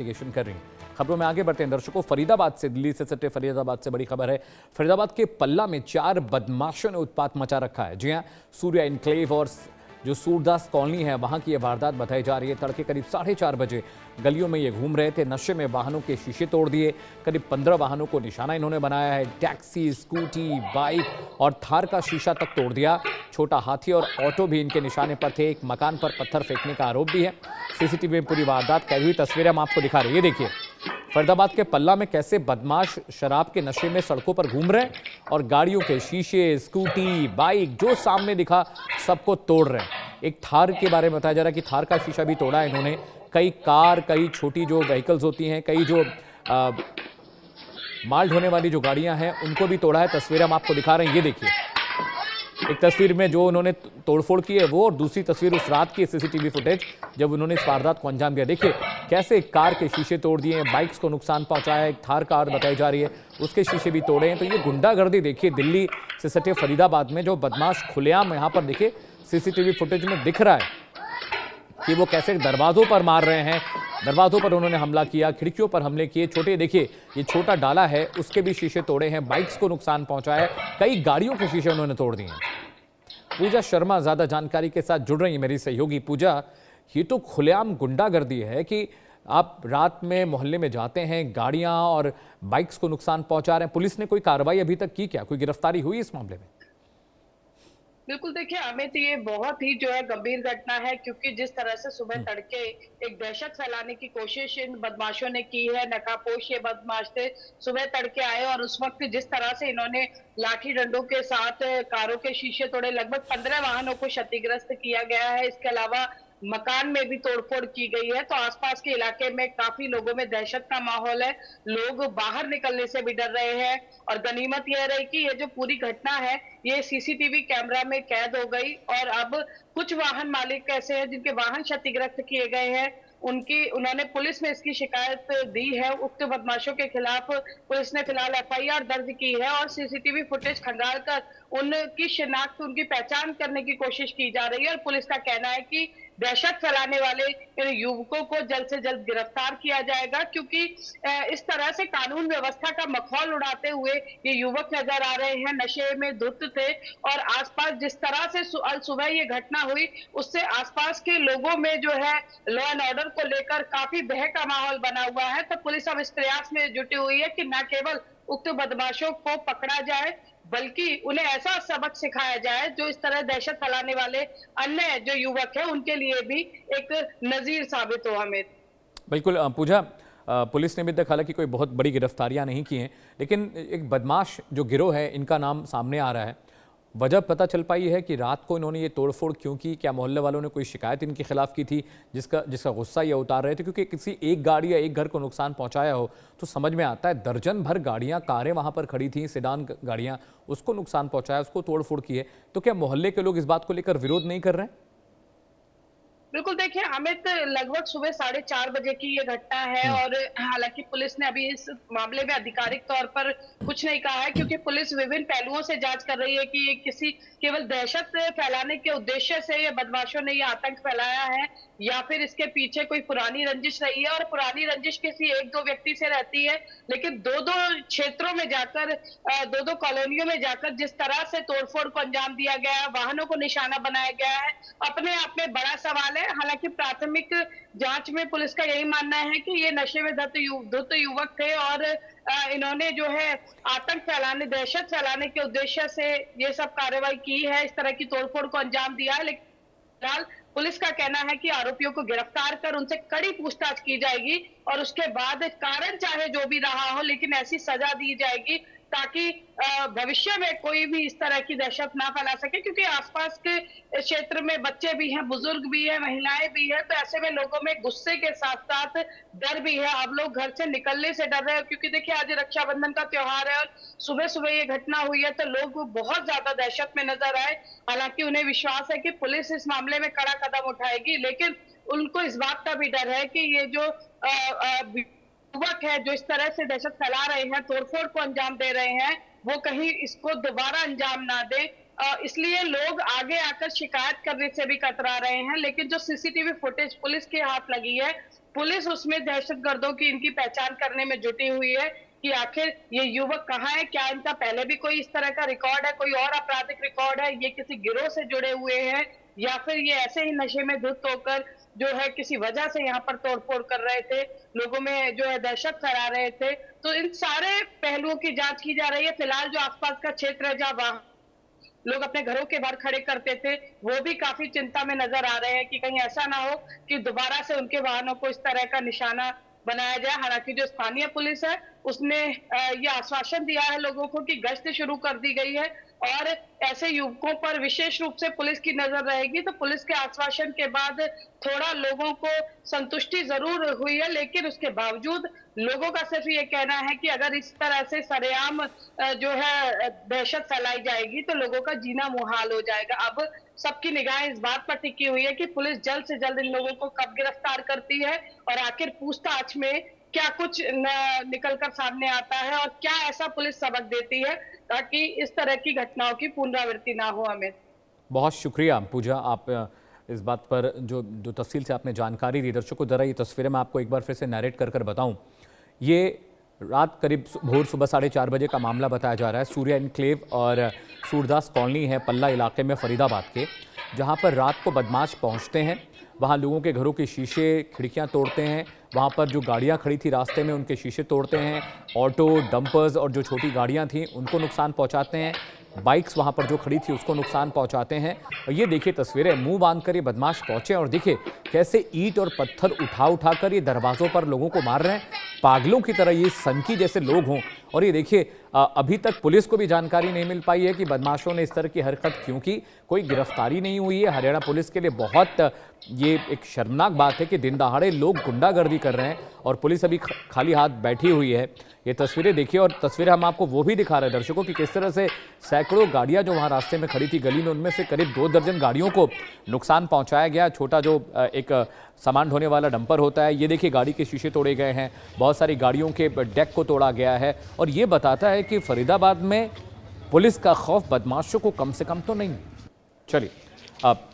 Investigation कर रही हैं। खबरों में आगे बढ़ते हैं दर्शकों। फरीदाबाद से, दिल्ली से सटे फरीदाबाद से बड़ी खबर है। फरीदाबाद के पल्ला में 4 बदमाशों ने उत्पात मचा रखा है। जी हां, सूर्या इनक्लेव और जो सूरदास कॉलोनी है वहां की यह वारदात बताई जा रही है। तड़के करीब 4:30 बजे गलियों में ये घूम रहे थे। नशे में वाहनों के शीशे तोड़ दिए। करीब 15 वाहनों को निशाना इन्होंने बनाया है। टैक्सी, स्कूटी, बाइक और थार का शीशा तक तोड़ दिया। छोटा हाथी और ऑटो भी इनके निशाने पर थे। एक मकान पर पत्थर फेंकने का आरोप भी है। सीसीटीवी में पूरी वारदात कैद हुई तस्वीरें हम आपको दिखा रहे हैं। ये देखिए फरीदाबाद के पल्ला में कैसे बदमाश शराब के नशे में सड़कों पर घूम रहे हैं और गाड़ियों के शीशे, स्कूटी, बाइक जो सामने दिखा सबको तोड़ रहे हैं। एक थार के बारे में बताया जा रहा है कि थार का शीशा भी तोड़ा है इन्होंने। कई कार, कई छोटी जो व्हीकल्स होती हैं, कई जो माल ढोने वाली जो गाड़ियां हैं उनको भी तोड़ा है। तस्वीरें हम आपको दिखा रहे हैं। ये देखिए एक तस्वीर में जो उन्होंने तोड़फोड़ की है वो, और दूसरी तस्वीर उस रात की सीसीटीवी फुटेज जब उन्होंने इस वारदात को अंजाम दिया। देखिए कैसे कार के शीशे तोड़ दिए हैं, बाइक्स को नुकसान पहुंचाया है। एक थार कार बताई जा रही है उसके शीशे भी तोड़े हैं। तो ये गुंडागर्दी देखिए दिल्ली से सटे फरीदाबाद में जो बदमाश खुलेआम यहाँ पर देखिए सीसीटीवी फुटेज में दिख रहा है कि वो कैसे दरवाजों पर मार रहे हैं। दरवाजों पर उन्होंने हमला किया, खिड़कियों पर हमले किए। छोटे देखिए ये छोटा डाला है उसके भी शीशे तोड़े हैं, बाइक्स को नुकसान पहुंचाया है। कई गाड़ियों के शीशे उन्होंने तोड़ दिए हैं। पूजा शर्मा ज्यादा जानकारी के साथ जुड़ रही है मेरी सहयोगी। पूजा, ये तो खुलेआम गुंडागर्दी है कि आप रात में मोहल्ले में जाते हैं, गाड़ियां और बाइक्स को नुकसान पहुंचा रहे हैं। पुलिस ने कोई कार्रवाई अभी तक की क्या? कोई गिरफ्तारी हुई इस मामले में? बिल्कुल, देखिए अमित, ये बहुत ही जो है गंभीर घटना है, क्योंकि जिस तरह से सुबह तड़के एक दहशत फैलाने की कोशिश इन बदमाशों ने की है। नकाबपोश ये बदमाश थे, सुबह तड़के आए और उस वक्त जिस तरह से इन्होंने लाठी डंडों के साथ कारों के शीशे तोड़े, लगभग 15 वाहनों को क्षतिग्रस्त किया गया है। इसके अलावा मकान में भी तोड़फोड़ की गई है। तो आसपास के इलाके में काफी लोगों में दहशत का माहौल है। लोग बाहर निकलने से भी डर रहे हैं। और गनीमत यह रही कि ये जो पूरी घटना है ये सीसीटीवी कैमरा में कैद हो गई। और अब कुछ वाहन मालिक ऐसे हैं जिनके वाहन क्षतिग्रस्त किए गए हैं, उन्होंने पुलिस में इसकी शिकायत दी है। उक्त बदमाशों के खिलाफ पुलिस ने फिलहाल एफआईआर दर्ज की है और सीसीटीवी फुटेज खंगाल कर उनकी शिनाख्त, उनकी पहचान करने की कोशिश की जा रही है। और पुलिस का कहना है कि दहशत फैलाने वाले इन युवकों को जल्द से जल्द गिरफ्तार किया जाएगा, क्योंकि इस तरह से कानून व्यवस्था का मखौल उड़ाते हुए ये युवक नजर आ रहे हैं। नशे में धुत थे और आसपास जिस तरह से सुबह ये घटना हुई उससे आसपास के लोगों में जो है लॉ एंड ऑर्डर को लेकर काफी भय का माहौल बना हुआ है। तो पुलिस अब इस प्रयास में जुटी हुई है कि न केवल उक्त बदमाशों को पकड़ा जाए बल्कि उन्हें ऐसा सबक सिखाया जाए जो इस तरह दहशत फैलाने वाले अन्य जो युवक हैं उनके लिए भी एक नजीर साबित हो। हमें बिल्कुल पूजा, पुलिस ने अभी तक हालांकि कोई बहुत बड़ी गिरफ्तारियां नहीं की हैं, लेकिन एक बदमाश जो गिरोह है इनका नाम सामने आ रहा है। वजह पता चल पाई है कि रात को इन्होंने ये तोड़फोड़ क्यों की? क्या मोहल्ले वालों ने कोई शिकायत इनके खिलाफ की थी जिसका गुस्सा ये उतार रहे थे? क्योंकि किसी एक गाड़ी या एक घर को नुकसान पहुंचाया हो तो समझ में आता है। दर्जन भर गाड़ियां, कारें वहां पर खड़ी थी, सेडान गाड़ियां, उसको नुकसान पहुंचाया, उसको तोड़फोड़ की है। तो क्या मोहल्ले के लोग इस बात को लेकर विरोध नहीं कर रहे हैं? बिल्कुल, देखिए अमित, लगभग सुबह 4:30 बजे की ये घटना है और हालांकि पुलिस ने अभी इस मामले में आधिकारिक तौर पर कुछ नहीं कहा है, क्योंकि पुलिस विभिन्न पहलुओं से जांच कर रही है कि ये किसी केवल दहशत फैलाने के उद्देश्य से ये बदमाशों ने ये आतंक फैलाया है या फिर इसके पीछे कोई पुरानी रंजिश रही है। और पुरानी रंजिश किसी एक दो व्यक्ति से रहती है, लेकिन दो दो क्षेत्रों में जाकर, दो दो कॉलोनियों में जाकर जिस तरह से तोड़फोड़ को अंजाम दिया गया है, वाहनों को निशाना बनाया गया है, अपने आप में बड़ा सवाल है। हालांकि प्राथमिक जांच में पुलिस का यही मानना है कि ये नशे में धुत युवक थे और इन्होंने जो है आतंक फैलाने, दहशत फैलाने के उद्देश्य से ये सब कार्रवाई की है, इस तरह की तोड़फोड़ को अंजाम दिया है। लेकिन फिलहाल पुलिस का कहना है कि आरोपियों को गिरफ्तार कर उनसे कड़ी पूछताछ की जाएगी और उसके बाद कारण चाहे जो भी रहा हो लेकिन ऐसी सजा दी जाएगी ताकि भविष्य में कोई भी इस तरह की दहशत ना फैला सके, क्योंकि आसपास के क्षेत्र में बच्चे भी हैं, बुजुर्ग भी हैं, महिलाएं भी हैं। तो ऐसे में लोगों में गुस्से के साथ साथ डर भी है। अब लोग घर से निकलने से डर रहे हैं, क्योंकि देखिए आज रक्षाबंधन का त्योहार है और सुबह सुबह ये घटना हुई है तो लोग बहुत ज्यादा दहशत में नजर आए। हालांकि उन्हें विश्वास है कि पुलिस इस मामले में कड़ा कदम उठाएगी, लेकिन उनको इस बात का भी डर है कि ये जो युवक है जो इस तरह से दहशत फैला रहे हैं, तोड़फोड़ को अंजाम दे रहे हैं, वो कहीं इसको दोबारा अंजाम ना दे। इसलिए लोग आगे आकर शिकायत करने से भी कतरा रहे हैं। लेकिन जो सीसीटीवी फुटेज पुलिस के हाथ लगी है पुलिस उसमें दहशतगर्दों की इनकी पहचान करने में जुटी हुई है कि आखिर ये युवक कहाँ है, क्या इनका पहले भी कोई इस तरह का रिकॉर्ड है, कोई और आपराधिक रिकॉर्ड है, ये किसी गिरोह से जुड़े हुए हैं या फिर ये ऐसे ही नशे में धुत होकर जो है किसी वजह से यहाँ पर तोड़फोड़ कर रहे थे, लोगों में जो है दहशत फैला रहे थे। तो इन सारे पहलुओं की जांच की जा रही है। फिलहाल जो आसपास का क्षेत्र है जहाँ वहां लोग अपने घरों के बाहर खड़े करते थे, वो भी काफी चिंता में नजर आ रहे हैं कि कहीं ऐसा ना हो कि दोबारा से उनके वाहनों को इस तरह का निशाना बनाया जाए। हालांकि जो स्थानीय पुलिस है उसने ये आश्वासन दिया है लोगों को कि गश्त शुरू कर दी गई है और ऐसे युवकों पर विशेष रूप से पुलिस की नजर रहेगी। तो पुलिस के आश्वासन के बाद थोड़ा लोगों को संतुष्टि जरूर हुई है, लेकिन उसके बावजूद लोगों का सिर्फ ये कहना है कि अगर इस तरह से सरेआम जो है दहशत फैलाई जाएगी तो लोगों का जीना मुहाल हो जाएगा। अब सबकी निगाहें इस बात पर टिकी हुई है कि पुलिस जल्द से जल्द इन लोगों को कब गिरफ्तार करती है और आखिर पूछताछ में क्या कुछ निकल कर सामने आता है और क्या ऐसा पुलिस सबक देती है ताकि इस तरह की घटनाओं की पुनरावृत्ति ना हो। हमें बहुत शुक्रिया पूजा, आप इस बात पर जो तफसील से आपने जानकारी दी। दर्शकों जरा ये तस्वीरें मैं आपको एक बार फिर से नैरेट कर बताऊं। ये रात करीब भोर सुबह 4:30 बजे का मामला बताया जा रहा है। सूर्या इनक्लेव और सूरदास कॉलोनी है पल्ला इलाके में फरीदाबाद के, जहां पर रात को बदमाश पहुंचते हैं, वहां लोगों के घरों के शीशे खिड़कियां तोड़ते हैं, वहां पर जो गाड़ियां खड़ी थी रास्ते में उनके शीशे तोड़ते हैं, ऑटो, डंपर्स और जो छोटी गाड़ियां थीं उनको नुकसान पहुंचाते हैं, बाइक्स वहां पर जो खड़ी थी उसको नुकसान पहुंचाते हैं। और ये देखिए तस्वीरें, मुंह बांध कर ये बदमाश पहुंचे और देखिए कैसे ईंट और पत्थर उठा कर ये दरवाजों पर लोगों को मार रहे हैं, पागलों की तरह, ये सनकी जैसे लोग हों। और ये देखिए अभी तक पुलिस को भी जानकारी नहीं मिल पाई है कि बदमाशों ने इस तरह की हरकत क्यों की, कोई गिरफ्तारी नहीं हुई है। हरियाणा पुलिस के लिए बहुत ये एक शर्मनाक बात है कि दिन दहाड़े लोग गुंडागर्दी कर रहे हैं और पुलिस अभी खाली हाथ बैठी हुई है। ये तस्वीरें देखिए और तस्वीरें हम आपको वो भी दिखा रहे हैं दर्शकों की किस तरह से सैकड़ों गाड़ियां जो वहां रास्ते में खड़ी थी गली में, उनमें से करीब 2 दर्जन गाड़ियों को नुकसान पहुंचाया गया। छोटा जो एक सामान ढोने वाला डंपर होता है, ये देखिए गाड़ी के शीशे तोड़े गए हैं, बहुत सारी गाड़ियों के डेक को तोड़ा गया है। और ये बताता है कि फरीदाबाद में पुलिस का खौफ बदमाशों को कम से कम तो नहीं। चलिए अब